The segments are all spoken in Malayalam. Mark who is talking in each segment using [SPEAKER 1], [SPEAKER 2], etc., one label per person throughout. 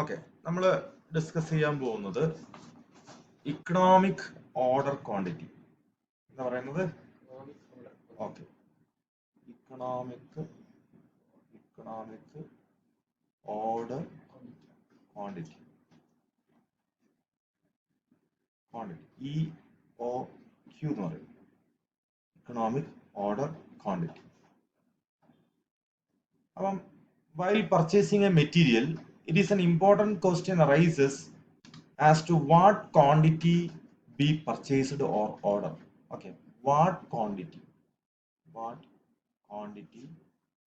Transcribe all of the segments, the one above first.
[SPEAKER 1] ഓക്കെ, നമ്മൾ ഡിസ്കസ് ചെയ്യാൻ പോകുന്നത് ഇക്കണോമിക് ഓർഡർ ക്വാണ്ടിറ്റി എന്താ പറയുന്നത്. Okay, economic order quantity EOQ എന്ന് പറയും. Economic order quantity. അപ്പം while purchasing a material, it is an important question arises as to what quantity be purchased or ordered. Okay, what quantity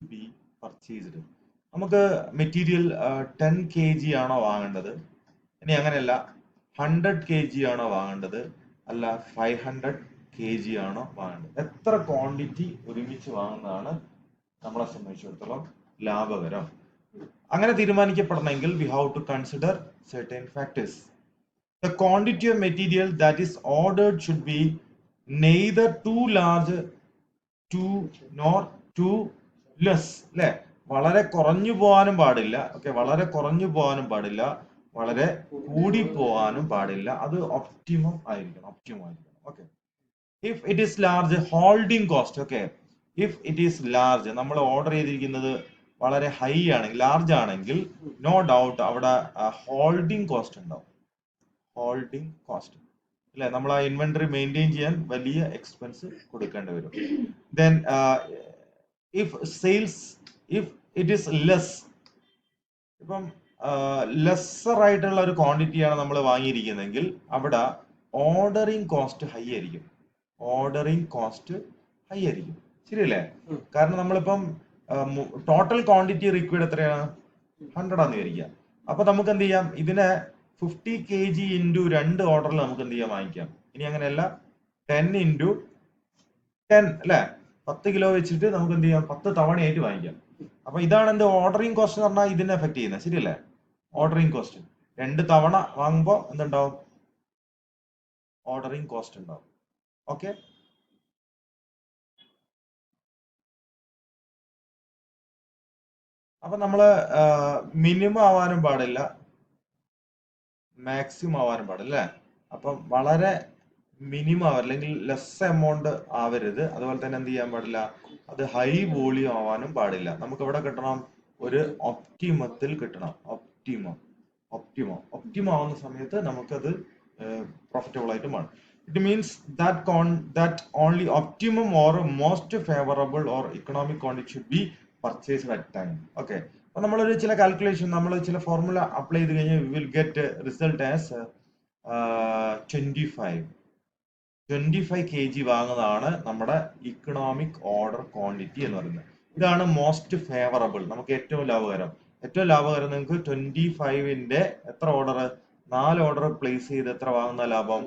[SPEAKER 1] be purchased. നമുക്ക് മെറ്റീരിയൽ 10 kg ആണോ വാങ്ങേണ്ടത്, ഇനി അങ്ങനെയല്ല 100 kg ആണോ വാങ്ങേണ്ടത്, അല്ല 500 kg ആണോ വാങ്ങേണ്ടത്, എത്ര ക്വാണ്ടിറ്റി ഒരുമിച്ച് വാങ്ങുന്നതാണ് നമ്മളെ സംബന്ധിച്ചിടത്തോളം ലാഭകരം. അങ്ങനെ തീരുമാനിക്കപ്പെടണമെങ്കിൽ we have to consider certain factors. The quantity of material that is ordered should be neither too large nor too less. അല്ലെ, വളരെ കുറഞ്ഞു പോകാനും പാടില്ല, ഓക്കെ, വളരെ കുറഞ്ഞു പോകാനും പാടില്ല, വളരെ കൂടി പോകാനും പാടില്ല. അത് ഒപ്റ്റിമം ആയിരിക്കണം. Okay. If it is large, holding cost. Okay, if it is large, നമ്മൾ ഓർഡർ ചെയ്തിരിക്കുന്നത് വളരെ ഹൈ ആണെങ്കിൽ, ലാർജ് ആണെങ്കിൽ, നോ ഡൗട്ട് അവിടെ ഹോൾഡിംഗ് കോസ്റ്റ് ഉണ്ടാവും. ഹോൾഡിംഗ് കോസ്റ്റ് അല്ലെ, നമ്മൾ ആ ഇൻവെന്ററി മെയിൻറ്റെയിൻ ചെയ്യാൻ വലിയ എക്സ്പെൻസ് കൊടുക്കേണ്ടി വരും. Then if it is less, ഇപ്പം ലെസ്സർ ആയിട്ടുള്ള ഒരു ക്വാണ്ടിറ്റിയാണ് നമ്മൾ വാങ്ങിയിരിക്കുന്നതെങ്കിൽ അവിടെ ഓർഡറിംഗ് കോസ്റ്റ് ഹൈ ആയിരിക്കും. ശരിയല്ലേ? കാരണം നമ്മളിപ്പം ടോട്ടൽ ക്വാണ്ടിറ്റി റിക്വയർഡ് എത്രയാണ്, 100 ആണെന്ന് വിചാരിക്കുക. അപ്പൊ നമുക്ക് എന്ത് ചെയ്യാം, ഇതിനെ 50 kg ഇൻറ്റു 2 ഓർഡറിൽ നമുക്ക് എന്ത് ചെയ്യാം, വാങ്ങിക്കാം. ഇനി അങ്ങനെയല്ല, 10 ഇൻറ്റു 10 അല്ലെ, 10 കിലോ വെച്ചിട്ട് നമുക്ക് എന്ത് ചെയ്യാം, 10 തവണയായിട്ട് വാങ്ങിക്കാം. അപ്പൊ ഇതാണ് എന്ത് ഓർഡറിംഗ് കോസ്റ്റ് എന്ന് പറഞ്ഞാൽ ഇതിനെ എഫക്ട് ചെയ്യുന്നത്. ശരിയല്ലേ? ഓർഡറിംഗ് കോസ്റ്റ് 2 തവണ വാങ്ങുമ്പോൾ എന്തുണ്ടാവും, ഓർഡറിംഗ് കോസ്റ്റ് ഉണ്ടാവും. ഓക്കെ, അപ്പൊ നമ്മള് മിനിമം ആവാനും പാടില്ല, മാക്സിമം ആവാനും പാടില്ല അല്ലെ. അപ്പം വളരെ മിനിമം അല്ലെങ്കിൽ ലെസ് എമൗണ്ട് ആവരുത്. അതുപോലെ തന്നെ എന്ത് ചെയ്യാൻ പാടില്ല, അത് ഹൈ വോളിയം ആവാനും പാടില്ല. നമുക്ക് ഇവിടെ കിട്ടണം, ഒരു ഒപ്റ്റിമത്തിൽ കിട്ടണം. ഒപ്റ്റിമം ആവുന്ന സമയത്ത് നമുക്കത് പ്രോഫിറ്റബിൾ ആയിട്ട് മാറും. It means that only optimum or most favorable or economic quantity should be purchased at time. Okay, അപ്പൊ നമ്മളൊരു ചില കാൽക്കുലേഷൻ, നമ്മൾ ചില ഫോർമുല അപ്ലൈ ചെയ്ത് കഴിഞ്ഞാൽ we will get result as 25 kg വാങ്ങുന്നതാണ് നമ്മുടെ ഇക്കണോമിക് ഓർഡർ ക്വാണ്ടിറ്റി എന്ന് പറയുന്നത്. ഇതാണ് മോസ്റ്റ് ഫേവറബിൾ, നമുക്ക് ഏറ്റവും ലാഭകരം. നിങ്ങൾക്ക് 25ന്റെ എത്ര ഓർഡർ, 4 ഓർഡർ പ്ലേസ് ചെയ്ത് എത്ര വാങ്ങുന്ന ലാഭം,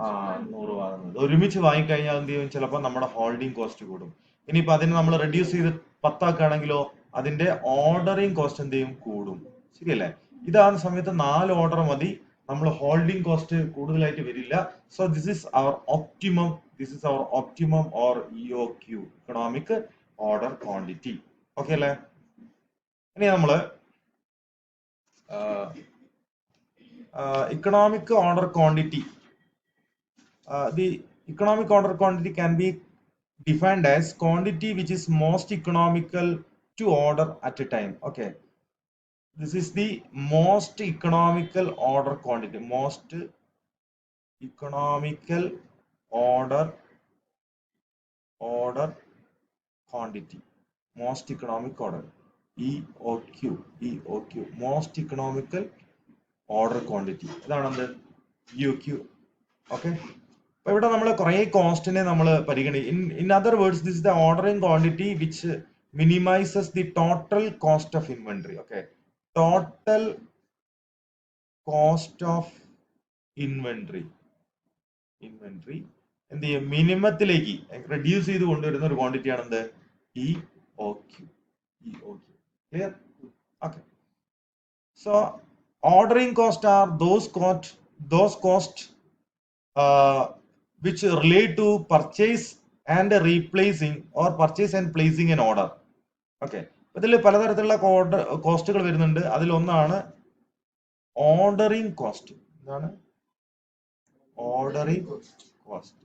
[SPEAKER 1] 100 വാങ്ങുന്നത്. ഒരുമിച്ച് വാങ്ങിക്കഴിഞ്ഞാൽ എന്ത് ചെയ്യും, ചിലപ്പോൾ നമ്മുടെ ഹോൾഡിംഗ് കോസ്റ്റ് കൂടും. ഇനിയിപ്പോ അതിന് നമ്മൾ റെഡ്യൂസ് ചെയ്ത് 10 ആക്കുകയാണെങ്കിലോ അതിന്റെ ഓർഡറിംഗ് കോസ്റ്റ് എന്ത് ചെയ്യും, കൂടും. ശരിയല്ലേ? ഇതാണ് സമയത്ത് 4 ഓർഡർ മതി, നമ്മൾ ഹോൾഡിംഗ് കോസ്റ്റ് കൂടുതലായിട്ട് വരില്ല. So this is our optimum or EOQ, economic order quantity. Okay അല്ലേ? ഇനി നമ്മള് economic order quantity. The economic order quantity can be defined as quantity which is most economical to order at a time. Okay, this is the most economical order quantity. Most economical order quantity. Most economic order, EOQ. Most economical order quantity, ഇതാണെന്ത്, EOQ. ഓക്കെ, അപ്പൊ ഇവിടെ നമ്മൾ കുറെ കോസ്റ്റിനെ നമ്മൾ പരിഗണിക്കും. In other words, this is the ordering quantity which minimises the total cost of inventory. Okay, total cost of inventory എന്ത് ചെയ്യും, മിനിമത്തിലേക്ക് റെഡ്യൂസ് ചെയ്ത് കൊണ്ടുവരുന്ന ഒരു ക്വാണ്ടിറ്റി ആണ് എന്ത്, EOQ. Clear? Okay, so ordering cost are those costs which relate to purchase and replacing or purchase and placing an order. Okay, ഇതിൽ പലതരത്തിലുള്ള കോസ്റ്റുകൾ വരുന്നുണ്ട്. അതിൽ ഒന്നാണ് ഓർഡറിംഗ് കോസ്റ്റ്. എന്താണ് ഓർഡറിംഗ് കോസ്റ്റ്?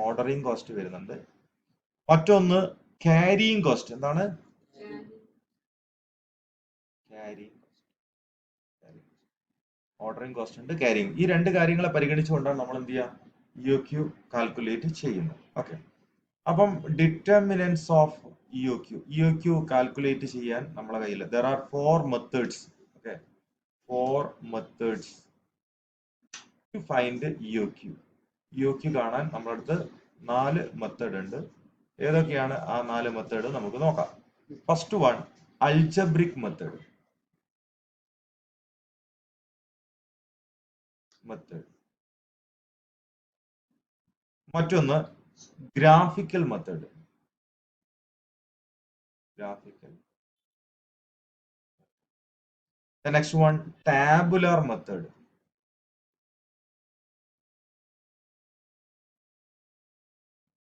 [SPEAKER 1] ഓർഡറിംഗ് കോസ്റ്റ് വരുന്നുണ്ട്. മറ്റൊന്ന് ക്യാരിയിങ് കോസ്റ്റ്. എന്താണ് ക്യാരിയിങ്? ഓർഡറിംഗ് കോസ്റ്റ് ഉണ്ട്, ക്യാരിയിങ്. ഈ രണ്ട് കാര്യങ്ങളെ പരിഗണിച്ചുകൊണ്ടാണ് നമ്മൾ എന്ത് ചെയ്യുക, EOQ കാൽക്കുലേറ്റ് ചെയ്യുന്നത്. ഓക്കെ. അപ്പം ഡിറ്റർമിനൻസ് ഓഫ് EOQ കാൽക്കുലേറ്റ് ചെയ്യാൻ നമ്മളെ കയ്യിൽ there are 4 methods. Okay, 4 methods to find EOQ കാണാൻ നമ്മുടെ അടുത്ത് 4 മെത്തേഡ് ഉണ്ട്. ഏതൊക്കെയാണ് ആ 4 മെത്തേഡ് നമുക്ക് നോക്കാം. First one, algebraic method. മറ്റൊന്ന് graphical method. The next one, tabular method.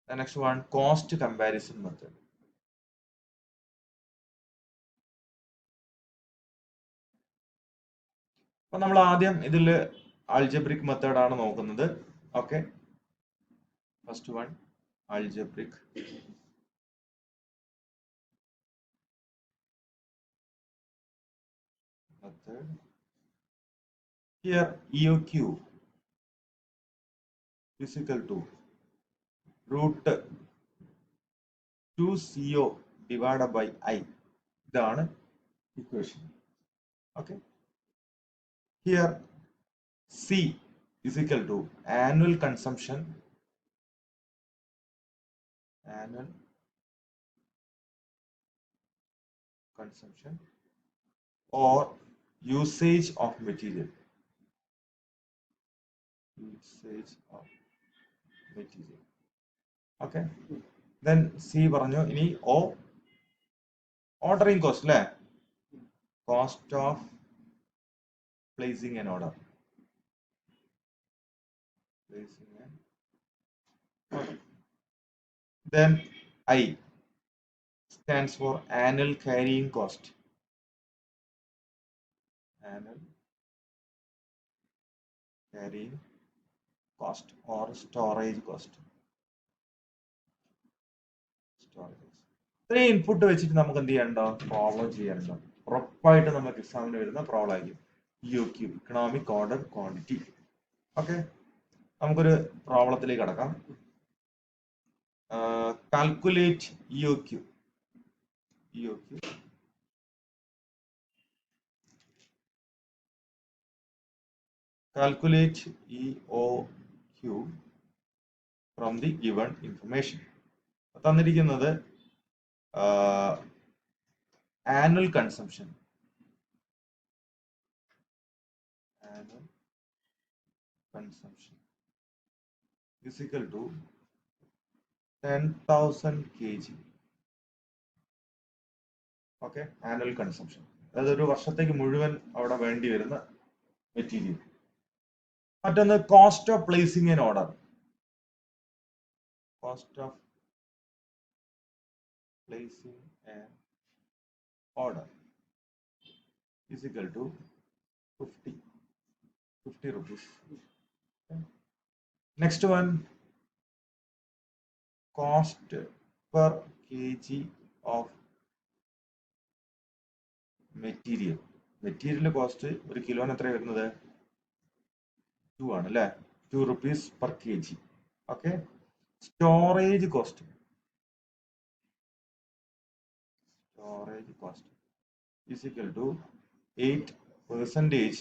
[SPEAKER 1] The next one, cost comparison method. അപ്പൊ നമ്മൾ ആദ്യം ഇതിൽ അൾജബ്രിക് മെത്തേഡ് ആണ് നോക്കുന്നത്. Okay, first one algebraic. method. Here EOQ is equal to root 2CO divided by I. ഇതാണ് equation. Okay. Here C is equal to annual consumption. Or usage of material. Okay. Then C പറഞ്ഞു. ഇനി O, ordering cost, അല്ലേ? Cost of placing an order. Then I stands for annual carrying cost. Or storage cost. ഇത്രയും ഇൻപുട്ട് വെച്ചിട്ട് നമുക്ക് എന്ത് ചെയ്യാനുണ്ടോ, പ്രോബ്ലം ചെയ്യാനുണ്ടോ? ഉറപ്പായിട്ട് നമുക്ക് എക്സാമിന് വരുന്ന പ്രോബ്ലം ആയിരിക്കും EOQ, economic order quantity. Okay, നമുക്കൊരു പ്രോബ്ലത്തിലേക്ക് കടക്കാം. Calculate EOQ. Calculate EOQ from the given information. തന്നിരിക്കുന്നത് annual consumption. Is equal to 10,000 kg. Okay, annual consumption. അതായത് ഒരു വർഷത്തേക്ക് മുഴുവൻ അവിടെ വേണ്ടി വരുന്ന മെറ്റീരിയൽ. മറ്റൊന്ന് cost of placing an order. is equal to 50 rupees. Okay. Next one, cost per kg of material. Cost ഒരു കിലോന് എത്ര വരുന്നത്? 2 ആണ് അല്ലേ? 2 rupees per kg. Okay. Storage cost is equal to 8%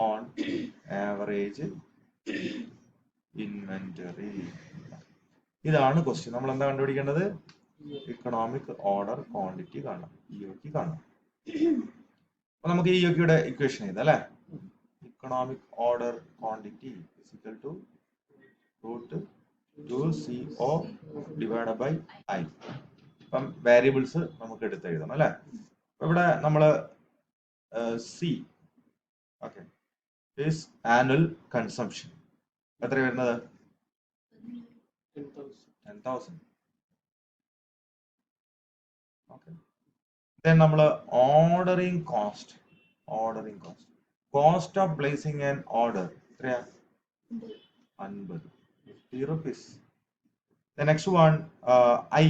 [SPEAKER 1] on average inventory. ഇതാണ് ക്വസ്റ്റ്യൻ. നമ്മൾ എന്താ കണ്ടുപിടിക്കേണ്ടത്? ഇക്കണോമിക് ഓർഡർ ക്വാണ്ടിറ്റി കാണണം, EOQ കാണണം. അപ്പൊ നമുക്ക് EOQയുടെ ഇക്വേഷൻ എഴുതാം അല്ലെ? Economic order quantity is equal to root 2CO divided by I. അപ്പം വേരിയബിൾസ് നമുക്ക് എടുത്ത് എഴുതണം അല്ലെ? ഇവിടെ നമ്മള് C, okay, is annual consumption. എത്ര വരുന്നത്? 10,000. Okay. then നമ്മൾ ordering cost cost of placing an order എത്രയാ 50 50 rupees. The next one I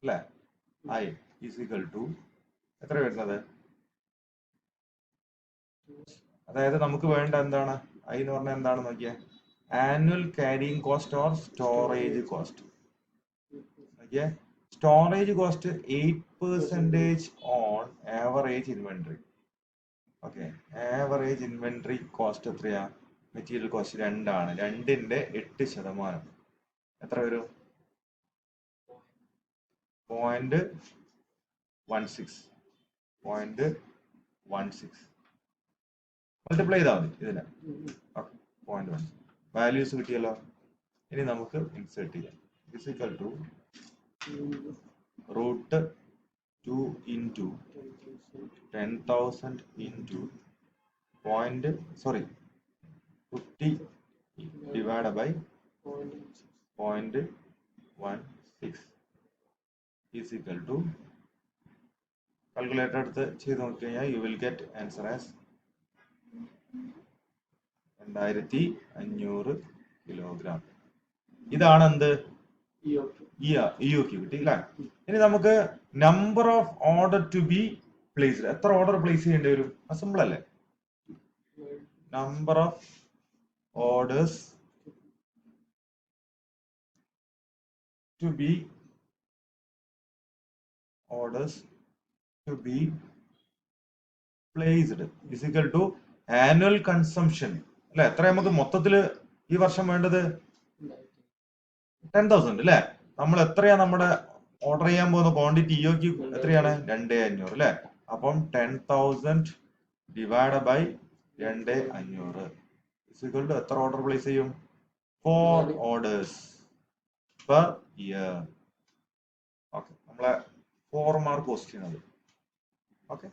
[SPEAKER 1] അല്ലേ I is equal to എത്ര വരുന്നത് അതായത് നമുക്ക് വേണ്ട എന്താണ് I എന്ന് പറഞ്ഞാൽ എന്താണ് നോക്കിയേ annual carrying cost or storage cost നോക്കിയേ storage cost 8% on average inventory okay average inventory cost എത്രയാ മെറ്റീരിയൽ കോസ്റ്റ് 2 ആണ് 2ന്റെ 8% എത്ര വരും 0.16 മൾട്ടിപ്ലൈ ചെയ്താൽ മതി ഇതിനെ 0.1 വാല്യൂസ് കിട്ടിയല്ലോ ഇനി നമുക്ക് ഇൻസേർട്ട് ചെയ്യാം physical to root 2 into 10,000 into 50 divided by 0.16 is equal to calculator എടുത്ത് ചെയ്ത് നോക്കി കഴിഞ്ഞാൽ you will get answer as 2500 kilogram ഇതാണ് എന്ത് EOQ കിട്ടി അല്ലേ ഇനി നമുക്ക് number of order to be placed എത്ര ഓർഡർ പ്ലേസ് ചെയ്യേണ്ടി വരും സിമ്പിൾ അല്ലേ number of orders to be placed is equal to annual consumption അല്ലെ എത്ര നമുക്ക് മൊത്തത്തില് ഈ വർഷം വേണ്ടത് 10,000 അല്ലെ നമ്മൾ എത്രയാ നമ്മുടെ ഓർഡർ ചെയ്യാൻ പോകുന്ന ക്വാണ്ടിറ്റി EOQ എത്രയാണ് 2500 അല്ലെ അപ്പം 10,000 divide by 2500 is equal to എത്ര ഓർഡർ പ്ലേസ് ചെയ്യും 4 ഓർഡേഴ്സ് പെർ ഇയർ ഓക്കെ നമ്മളെ 4 മാർക്ക് ക്വസ്റ്റ്യൻ അത് ഓക്കെ